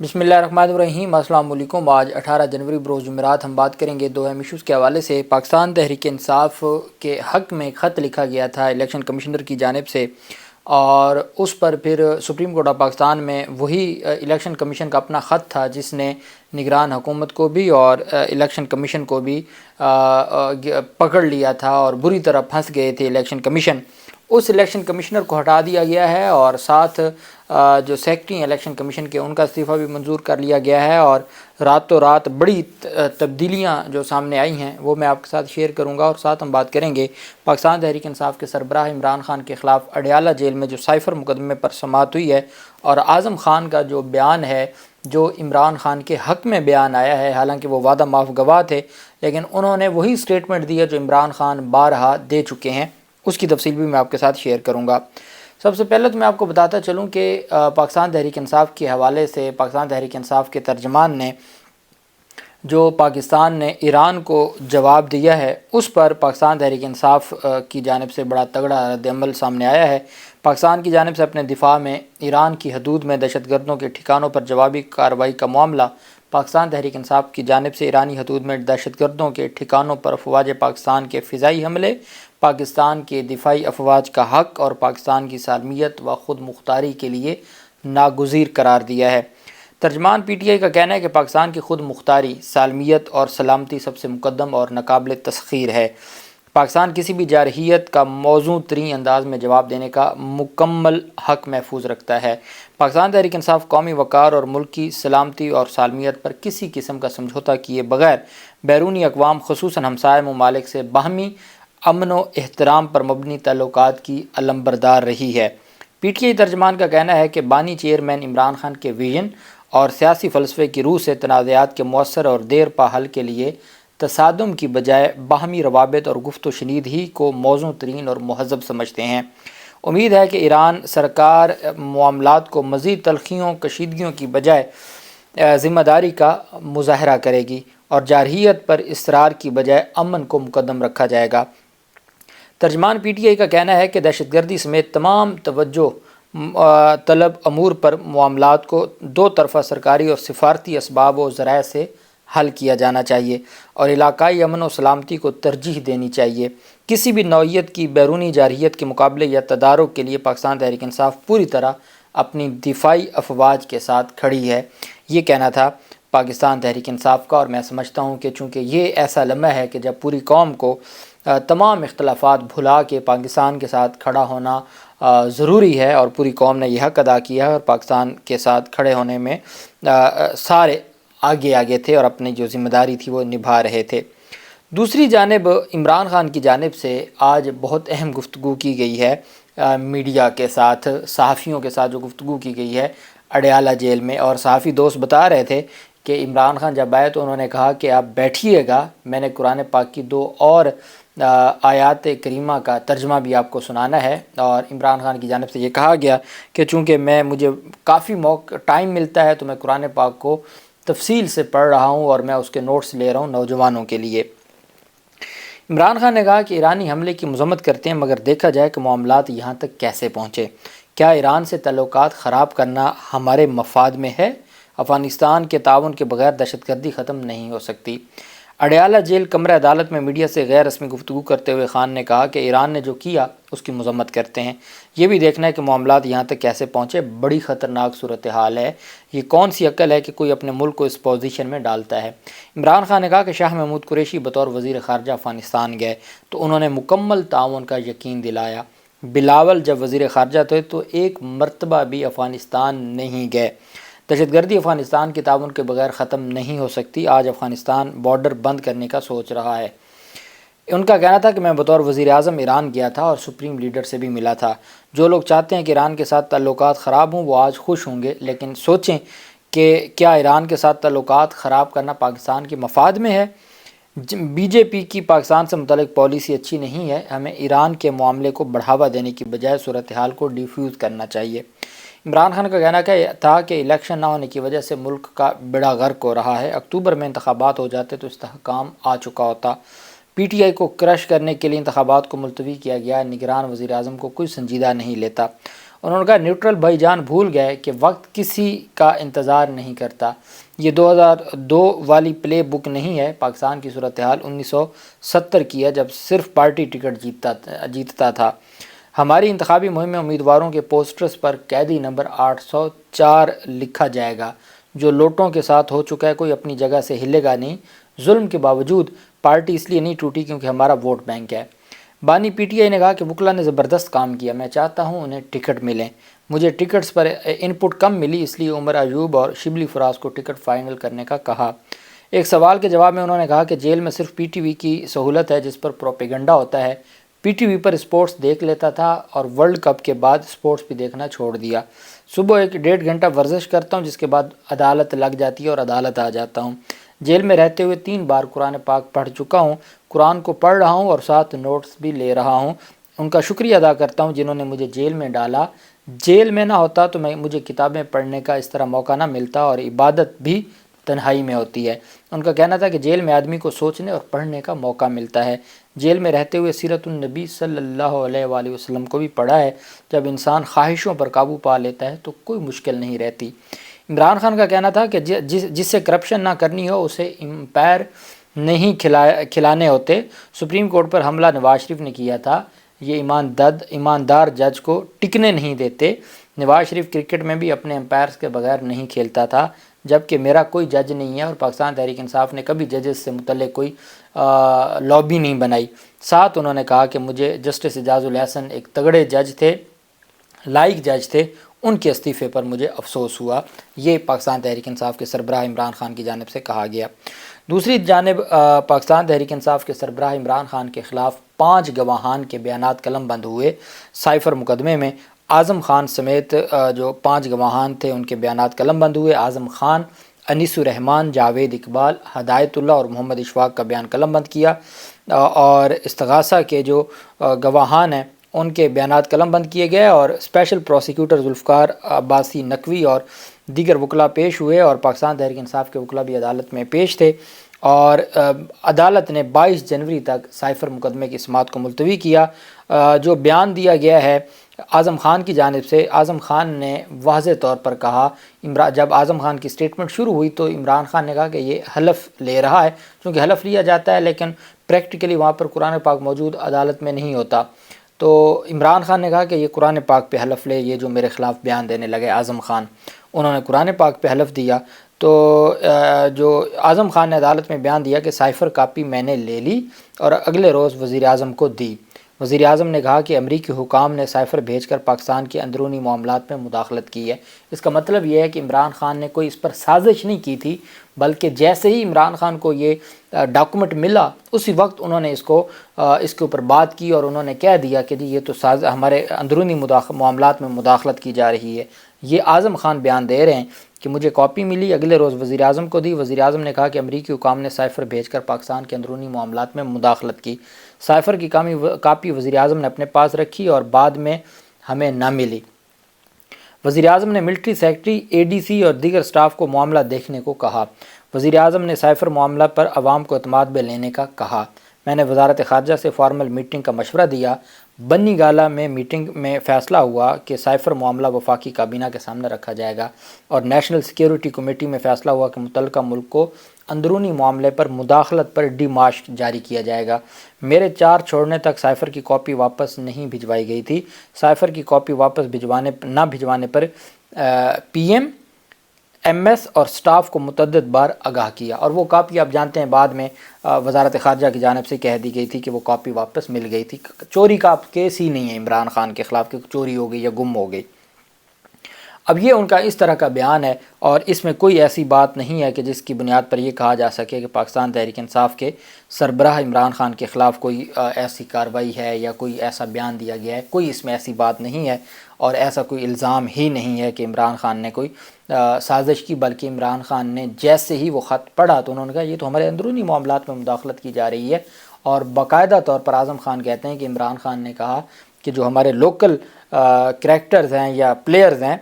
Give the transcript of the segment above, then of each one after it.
بسم اللہ الرحمن الرحیم۔ السلام علیکم۔ آج 18 جنوری بروز جمعرات ہم بات کریں گے دو اہم ایشوز کے حوالے سے۔ پاکستان تحریک انصاف کے حق میں خط لکھا گیا تھا الیکشن کمیشنر کی جانب سے، اور اس پر پھر سپریم کورٹ آف پاکستان میں وہی الیکشن کمیشن کا اپنا خط تھا جس نے نگران حکومت کو بھی اور الیکشن کمیشن کو بھی پکڑ لیا تھا اور بری طرح پھنس گئے تھے الیکشن کمیشن۔ اس الیکشن کمشنر کو ہٹا دیا گیا ہے اور ساتھ جو سیکرٹری ہیں الیکشن کمیشن کے ان کا استعفیٰ بھی منظور کر لیا گیا ہے، اور راتوں رات بڑی تبدیلیاں جو سامنے آئی ہیں وہ میں آپ کے ساتھ شیئر کروں گا، اور ساتھ ہم بات کریں گے پاکستان تحریک انصاف کے سربراہ عمران خان کے خلاف اڈیالہ جیل میں جو سائفر مقدمے پر سماعت ہوئی ہے، اور اعظم خان کا جو بیان ہے جو عمران خان کے حق میں بیان آیا ہے، حالانکہ وہ وعدہ معاف گواہ تھے لیکن انہوں نے وہی سٹیٹمنٹ دی ہے جو عمران خان بارہا دے چکے ہیں، اس کی تفصیل بھی میں آپ کے ساتھ شیئر کروں گا۔ سب سے پہلے تو میں آپ کو بتاتا چلوں کہ پاکستان تحریک انصاف کے حوالے سے پاکستان تحریک انصاف کے ترجمان نے جو پاکستان نے ایران کو جواب دیا ہے اس پر پاکستان تحریک انصاف کی جانب سے بڑا تگڑا رد عمل سامنے آیا ہے۔ پاکستان کی جانب سے اپنے دفاع میں ایران کی حدود میں دہشت گردوں کے ٹھکانوں پر جوابی کارروائی کا معاملہ، پاکستان تحریک انصاف کی جانب سے ایرانی حدود میں دہشت گردوں کے ٹھکانوں پر افواج پاکستان کے فضائی حملے، پاکستان کے دفاعی افواج کا حق اور پاکستان کی سالمیت و خود مختاری کے لیے ناگزیر قرار دیا ہے۔ ترجمان پی ٹی آئی کا کہنا ہے کہ پاکستان کی خود مختاری، سالمیت اور سلامتی سب سے مقدم اور ناقابل تسخیر ہے۔ پاکستان کسی بھی جارحیت کا موزوں ترین انداز میں جواب دینے کا مکمل حق محفوظ رکھتا ہے۔ پاکستان تحریک انصاف قومی وقار اور ملکی سلامتی اور سالمیت پر کسی قسم کا سمجھوتہ کیے بغیر بیرونی اقوام خصوصاً ہمسائے ممالک سے باہمی امن و احترام پر مبنی تعلقات کی علمبردار رہی ہے۔ پی ٹی آئی ترجمان کا کہنا ہے کہ بانی چیئرمین عمران خان کے ویژن اور سیاسی فلسفے کی روح سے تنازعات کے مؤثر اور دیر پا حل کے لیے تصادم کی بجائے باہمی روابط اور گفت و شنید ہی کو موزوں ترین اور مہذب سمجھتے ہیں۔ امید ہے کہ ایران سرکار معاملات کو مزید تلخیوں کشیدگیوں کی بجائے ذمہ داری کا مظاہرہ کرے گی اور جارحیت پر اصرار کی بجائے امن کو مقدم رکھا جائے گا۔ ترجمان پی ٹی آئی کا کہنا ہے کہ دہشت گردی سمیت تمام توجہ طلب امور پر معاملات کو دو طرفہ سرکاری اور سفارتی اسباب و ذرائع سے حل کیا جانا چاہیے اور علاقائی امن و سلامتی کو ترجیح دینی چاہیے۔ کسی بھی نوعیت کی بیرونی جارحیت کے مقابلے یا تدارک کے لیے پاکستان تحریک انصاف پوری طرح اپنی دفاعی افواج کے ساتھ کھڑی ہے، یہ کہنا تھا پاکستان تحریک انصاف کا۔ اور میں سمجھتا ہوں کہ چونکہ یہ ایسا لمحہ ہے کہ جب پوری قوم کو تمام اختلافات بھلا کے پاکستان کے ساتھ کھڑا ہونا ضروری ہے، اور پوری قوم نے یہ حق ادا کیا ہے اور پاکستان کے ساتھ کھڑے ہونے میں سارے آگے تھے اور اپنی جو ذمہ داری تھی وہ نبھا رہے تھے۔ دوسری جانب عمران خان کی جانب سے آج بہت اہم گفتگو کی گئی ہے میڈیا کے ساتھ، صحافیوں کے ساتھ جو گفتگو کی گئی ہے اڈیالہ جیل میں، اور صحافی دوست بتا رہے تھے کہ عمران خان جب آئے تو انہوں نے کہا کہ آپ بیٹھیے گا، میں نے قرآن پاک کی دو اور آیات کریمہ کا ترجمہ بھی آپ کو سنانا ہے، اور عمران خان کی جانب سے یہ کہا گیا کہ چونکہ مجھے کافی ٹائم ملتا ہے تو میں قرآن پاک کو تفصیل سے پڑھ رہا ہوں اور میں اس کے نوٹس لے رہا ہوں نوجوانوں کے لیے۔ عمران خان نے کہا کہ ایرانی حملے کی مذمت کرتے ہیں مگر دیکھا جائے کہ معاملات یہاں تک کیسے پہنچے، کیا ایران سے تعلقات خراب کرنا ہمارے مفاد میں ہے؟ افغانستان کے تعاون کے بغیر دہشت گردی ختم نہیں ہو سکتی۔ اڈیالہ جیل کمرہ عدالت میں میڈیا سے غیر رسمی گفتگو کرتے ہوئے خان نے کہا کہ ایران نے جو کیا اس کی مذمت کرتے ہیں، یہ بھی دیکھنا ہے کہ معاملات یہاں تک کیسے پہنچے، بڑی خطرناک صورتحال ہے، یہ کون سی عقل ہے کہ کوئی اپنے ملک کو اس پوزیشن میں ڈالتا ہے۔ عمران خان نے کہا کہ شاہ محمود قریشی بطور وزیر خارجہ افغانستان گئے تو انہوں نے مکمل تعاون کا یقین دلایا، بلاول جب وزیر خارجہ تھے تو ایک مرتبہ بھی افغانستان نہیں گئے۔ دہشت گردی افغانستان کے تعاون کے بغیر ختم نہیں ہو سکتی، آج افغانستان بارڈر بند کرنے کا سوچ رہا ہے۔ ان کا کہنا تھا کہ میں بطور وزیر اعظم ایران گیا تھا اور سپریم لیڈر سے بھی ملا تھا، جو لوگ چاہتے ہیں کہ ایران کے ساتھ تعلقات خراب ہوں وہ آج خوش ہوں گے، لیکن سوچیں کہ کیا ایران کے ساتھ تعلقات خراب کرنا پاکستان کے مفاد میں ہے؟ بی جے پی کی پاکستان سے متعلق پالیسی اچھی نہیں ہے، ہمیں ایران کے معاملے کو بڑھاوا دینے کی بجائے صورتحال کو ڈیفیوز کرنا چاہیے۔ عمران خان کا کہنا تھا کہ الیکشن نہ ہونے کی وجہ سے ملک کا بیڑا غرق ہو رہا ہے، اکتوبر میں انتخابات ہو جاتے تو استحکام آ چکا ہوتا۔ پی ٹی آئی کو کرش کرنے کے لیے انتخابات کو ملتوی کیا گیا، نگران وزیر اعظم کو کوئی سنجیدہ نہیں لیتا۔ انہوں نے کہا نیوٹرل بھائی جان بھول گئے کہ وقت کسی کا انتظار نہیں کرتا، یہ 2002 والی پلے بک نہیں ہے، پاکستان کی صورتحال 1970 کی ہے جب صرف پارٹی ٹکٹ جیتتا تھا۔ ہماری انتخابی مہم میں امیدواروں کے پوسٹرز پر قیدی نمبر 804 لکھا جائے گا، جو لوٹوں کے ساتھ ہو چکا ہے، کوئی اپنی جگہ سے ہلے گا نہیں۔ ظلم کے باوجود پارٹی اس لیے نہیں ٹوٹی کیونکہ ہمارا ووٹ بینک ہے۔ بانی پی ٹی آئی نے کہا کہ وکلا نے زبردست کام کیا، میں چاہتا ہوں انہیں ٹکٹ ملیں، مجھے ٹکٹس پر ان پٹ کم ملی، اس لیے عمر ایوب اور شبلی فراز کو ٹکٹ فائنل کرنے کا کہا۔ ایک سوال کے جواب میں انہوں نے کہا کہ جیل میں صرف پی ٹی وی کی سہولت ہے جس پر پروپیگنڈا ہوتا ہے، پی ٹی وی پر سپورٹس دیکھ لیتا تھا اور ورلڈ کپ کے بعد سپورٹس بھی دیکھنا چھوڑ دیا۔ صبح 1.5 گھنٹہ ورزش کرتا ہوں جس کے بعد عدالت لگ جاتی ہے اور عدالت آ جاتا ہوں۔ جیل میں رہتے ہوئے 3 بار قرآن پاک پڑھ چکا ہوں، قرآن کو پڑھ رہا ہوں اور ساتھ نوٹس بھی لے رہا ہوں۔ ان کا شکریہ ادا کرتا ہوں جنہوں نے مجھے جیل میں ڈالا، جیل میں نہ ہوتا تو مجھے کتابیں پڑھنے کا اس طرح موقع نہ ملتا اور عبادت بھی تنہائی میں ہوتی ہے۔ ان کا کہنا تھا کہ جیل میں آدمی کو سوچنے اور پڑھنے کا موقع ملتا ہے۔ جیل میں رہتے ہوئے سیرت النبی صلی اللہ علیہ وآلہ وسلم کو بھی پڑھا ہے، جب انسان خواہشوں پر قابو پا لیتا ہے تو کوئی مشکل نہیں رہتی۔ عمران خان کا کہنا تھا کہ جس سے کرپشن نہ کرنی ہو اسے امپائر نہیں کھلانے ہوتے۔ سپریم کورٹ پر حملہ نواز شریف نے کیا تھا، یہ ایماندار جج کو ٹکنے نہیں دیتے۔ نواز شریف کرکٹ میں بھی اپنے امپائرز کے بغیر نہیں کھیلتا تھا، جبکہ میرا کوئی جج نہیں ہے اور پاکستان تحریک انصاف نے کبھی ججز سے متعلق کوئی لابی نہیں بنائی۔ ساتھ انہوں نے کہا کہ مجھے جسٹس اعجاز الاحسن ایک تگڑے جج تھے، لائق جج تھے، ان کے استعفے پر مجھے افسوس ہوا۔ یہ پاکستان تحریک انصاف کے سربراہ عمران خان کی جانب سے کہا گیا۔ دوسری جانب پاکستان تحریک انصاف کے سربراہ عمران خان کے خلاف 5 گواہان کے بیانات قلم بند ہوئے۔ سائفر مقدمے میں اعظم خان سمیت جو 5 گواہان تھے ان کے بیانات قلم بند ہوئے۔ اعظم خان، انیس الرحمان، جاوید اقبال، ہدایت اللہ اور محمد اشفاق کا بیان قلم بند کیا، اور استغاثہ کے جو گواہان ہیں ان کے بیانات قلم بند کیے گئے، اور اسپیشل پروسیکیوٹر ذوالفقار عباسی نقوی اور دیگر وکلاء پیش ہوئے، اور پاکستان تحریک انصاف کے وکلاء بھی عدالت میں پیش تھے، اور عدالت نے 22 جنوری تک سائفر مقدمے کی سماعت کو ملتوی کیا۔ جو بیان دیا گیا ہے اعظم خان کی جانب سے، اعظم خان نے واضح طور پر کہا، جب اعظم خان کی سٹیٹمنٹ شروع ہوئی تو عمران خان نے کہا کہ یہ حلف لے رہا ہے، چونکہ حلف لیا جاتا ہے لیکن پریکٹیکلی وہاں پر قرآن پاک موجود عدالت میں نہیں ہوتا، تو عمران خان نے کہا کہ یہ قرآن پاک پہ حلف لے، یہ جو میرے خلاف بیان دینے لگے اعظم خان، انہوں نے قرآن پاک پہ حلف دیا۔ تو جو اعظم خان نے عدالت میں بیان دیا کہ سائفر کاپی میں نے لے لی اور اگلے روز وزیر اعظم کو دی۔ وزیر اعظم نے کہا کہ امریکی حکام نے سائفر بھیج کر پاکستان کے اندرونی معاملات میں مداخلت کی ہے۔ اس کا مطلب یہ ہے کہ عمران خان نے کوئی اس پر سازش نہیں کی تھی، بلکہ جیسے ہی عمران خان کو یہ ڈاکومنٹ ملا اسی وقت انہوں نے اس کے اوپر بات کی اور انہوں نے کہہ دیا کہ جی یہ تو ہمارے اندرونی معاملات میں مداخلت کی جا رہی ہے۔ یہ اعظم خان بیان دے رہے ہیں کہ مجھے کاپی ملی، اگلے روز وزیر اعظم کو دی۔ وزیر اعظم نے کہا کہ امریکی حکام نے سائفر بھیج کر پاکستان کے اندرونی معاملات میں مداخلت کی۔ سائفر کی کاپی وزیر اعظم نے اپنے پاس رکھی اور بعد میں ہمیں نہ ملی۔ وزیر اعظم نے ملٹری سیکرٹری، اے ڈی سی اور دیگر سٹاف کو معاملہ دیکھنے کو کہا۔ وزیر اعظم نے سائفر معاملہ پر عوام کو اعتماد میں لینے کا کہا۔ میں نے وزارت خارجہ سے فارمل میٹنگ کا مشورہ دیا۔ بنی گالہ میں میٹنگ میں فیصلہ ہوا کہ سائفر معاملہ وفاقی کابینہ کے سامنے رکھا جائے گا، اور نیشنل سیکیورٹی کمیٹی میں فیصلہ ہوا کہ متعلقہ ملک کو اندرونی معاملے پر مداخلت پر ڈی مارش جاری کیا جائے گا۔ میرے 4 چھوڑنے تک سائفر کی کاپی واپس نہیں بھجوائی گئی تھی۔ سائفر کی کاپی واپس نہ بھجوانے پر پی ایم ایس اور سٹاف کو متعدد بار آگاہ کیا، اور وہ کاپی آپ جانتے ہیں بعد میں وزارت خارجہ کی جانب سے کہہ دی گئی تھی کہ وہ کاپی واپس مل گئی تھی۔ چوری کا کیس ہی نہیں ہے عمران خان کے خلاف کہ چوری ہو گئی یا گم ہو گئی۔ اب یہ ان کا اس طرح کا بیان ہے، اور اس میں کوئی ایسی بات نہیں ہے کہ جس کی بنیاد پر یہ کہا جا سکے کہ پاکستان تحریک انصاف کے سربراہ عمران خان کے خلاف کوئی ایسی کارروائی ہے یا کوئی ایسا بیان دیا گیا ہے۔ کوئی اس میں ایسی بات نہیں ہے، اور ایسا کوئی الزام ہی نہیں ہے کہ عمران خان نے کوئی سازش کی، بلکہ عمران خان نے جیسے ہی وہ خط پڑھا تو انہوں نے کہا یہ تو ہمارے اندرونی معاملات میں مداخلت کی جا رہی ہے، اور باقاعدہ طور پر اعظم خان کہتے ہیں کہ عمران خان نے کہا کہ جو ہمارے لوکل کریکٹرز ہیں یا پلیئرز ہیں،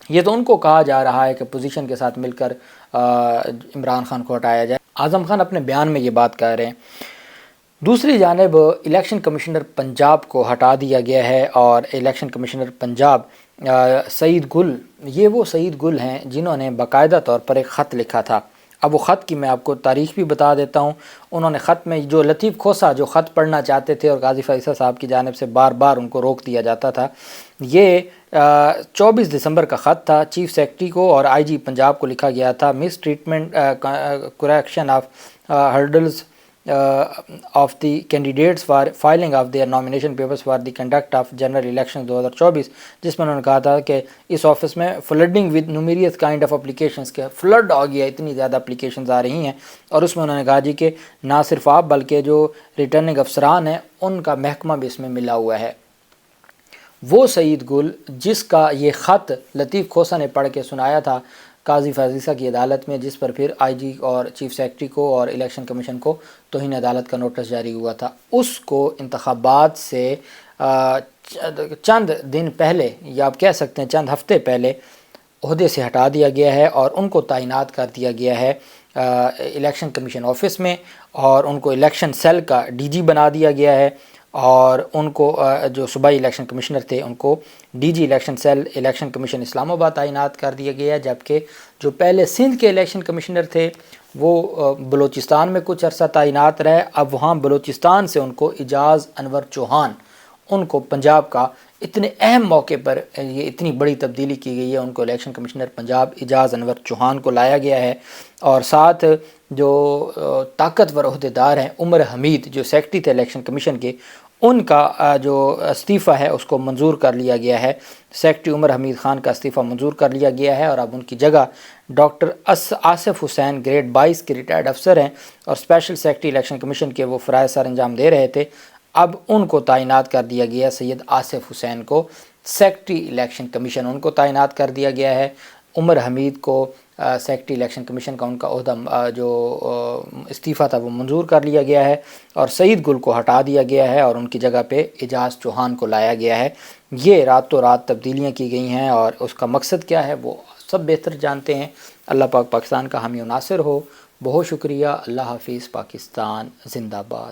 یہ تو ان کو کہا جا رہا ہے کہ پوزیشن کے ساتھ مل کر عمران خان کو ہٹایا جائے۔ اعظم خان اپنے بیان میں یہ بات کہہ رہے ہیں۔ دوسری جانب الیکشن کمشنر پنجاب کو ہٹا دیا گیا ہے، اور الیکشن کمشنر پنجاب سعید گل، یہ وہ سعید گل ہیں جنہوں نے باقاعدہ طور پر ایک خط لکھا تھا۔ اب وہ خط کی میں آپ کو تاریخ بھی بتا دیتا ہوں۔ انہوں نے خط میں، جو لطیف کھوسہ جو خط پڑھنا چاہتے تھے اور قاضی فیصل صاحب کی جانب سے بار بار ان کو روک دیا جاتا تھا، یہ 24 دسمبر کا خط تھا، چیف سیکرٹری کو اور آئی جی پنجاب کو لکھا گیا تھا۔ Mistreatment correction of hurdles of the candidates for filing of their nomination papers for the conduct of general elections 2024، جس میں انہوں نے کہا تھا کہ اس آفس میں flooding with numerous kind of applications کے فلڈ ہو گیا، اتنی زیادہ اپلیکیشنز آ رہی ہیں، اور اس میں انہوں نے کہا جی کہ نہ صرف آپ بلکہ جو ریٹرننگ افسران ہیں ان کا محکمہ بھی اس میں ملا ہوا ہے۔ وہ سعید گل جس کا یہ خط لطیف کھوسہ نے پڑھ کے سنایا تھا قاضی فیصل کی عدالت میں، جس پر پھر آئی جی اور چیف سیکرٹری کو اور الیکشن کمیشن کو توہین عدالت کا نوٹس جاری ہوا تھا، اس کو انتخابات سے چند دن پہلے، یا آپ کہہ سکتے ہیں چند ہفتے پہلے، عہدے سے ہٹا دیا گیا ہے اور ان کو تعینات کر دیا گیا ہے الیکشن کمیشن آفس میں، اور ان کو الیکشن سیل کا ڈی جی بنا دیا گیا ہے، اور ان کو جو صوبائی الیکشن کمشنر تھے ان کو D G election cell election commission Islamabad تعینات کر دیا گیا ہے، جبکہ جو پہلے سندھ کے الیکشن کمشنر تھے وہ بلوچستان میں کچھ عرصہ تعینات رہے۔ اب وہاں بلوچستان سے ان کو اعجاز انور چوہان، ان کو پنجاب کا اتنے اہم موقع پر یہ اتنی بڑی تبدیلی کی گئی ہے، ان کو الیکشن کمشنر پنجاب اعجاز انور چوہان کو لایا گیا ہے، اور ساتھ جو طاقتور عہدیدار ہیں عمر حمید جو سیکرٹری تھے الیکشن کمیشن کے، ان کا جو استعفیٰ ہے اس کو منظور کر لیا گیا ہے۔ سیکرٹری عمر حمید خان کا استعفیٰ منظور کر لیا گیا ہے، اور اب ان کی جگہ ڈاکٹر آصف حسین گریڈ 22 کے ریٹائرڈ افسر ہیں، اور اسپیشل سیکرٹری الیکشن کمیشن کے وہ فرائض سر انجام دے رہے تھے، اب ان کو تعینات کر دیا گیا، سید آصف حسین کو سیکرٹری الیکشن کمیشن ان کو تعینات کر دیا گیا ہے، عمر حمید کو سیکرٹری الیکشن کمیشن کا ان کا عہدہ جو استعفیٰ تھا وہ منظور کر لیا گیا ہے، اور سعید گل کو ہٹا دیا گیا ہے اور ان کی جگہ پہ اعجاز چوہان کو لایا گیا ہے۔ یہ راتوں رات تبدیلیاں کی گئی ہیں، اور اس کا مقصد کیا ہے وہ سب بہتر جانتے ہیں۔ اللہ پاک پاکستان کا حامی و ناصر ہو۔ بہت شکریہ۔ اللہ حافظ۔ پاکستان زندہ باد۔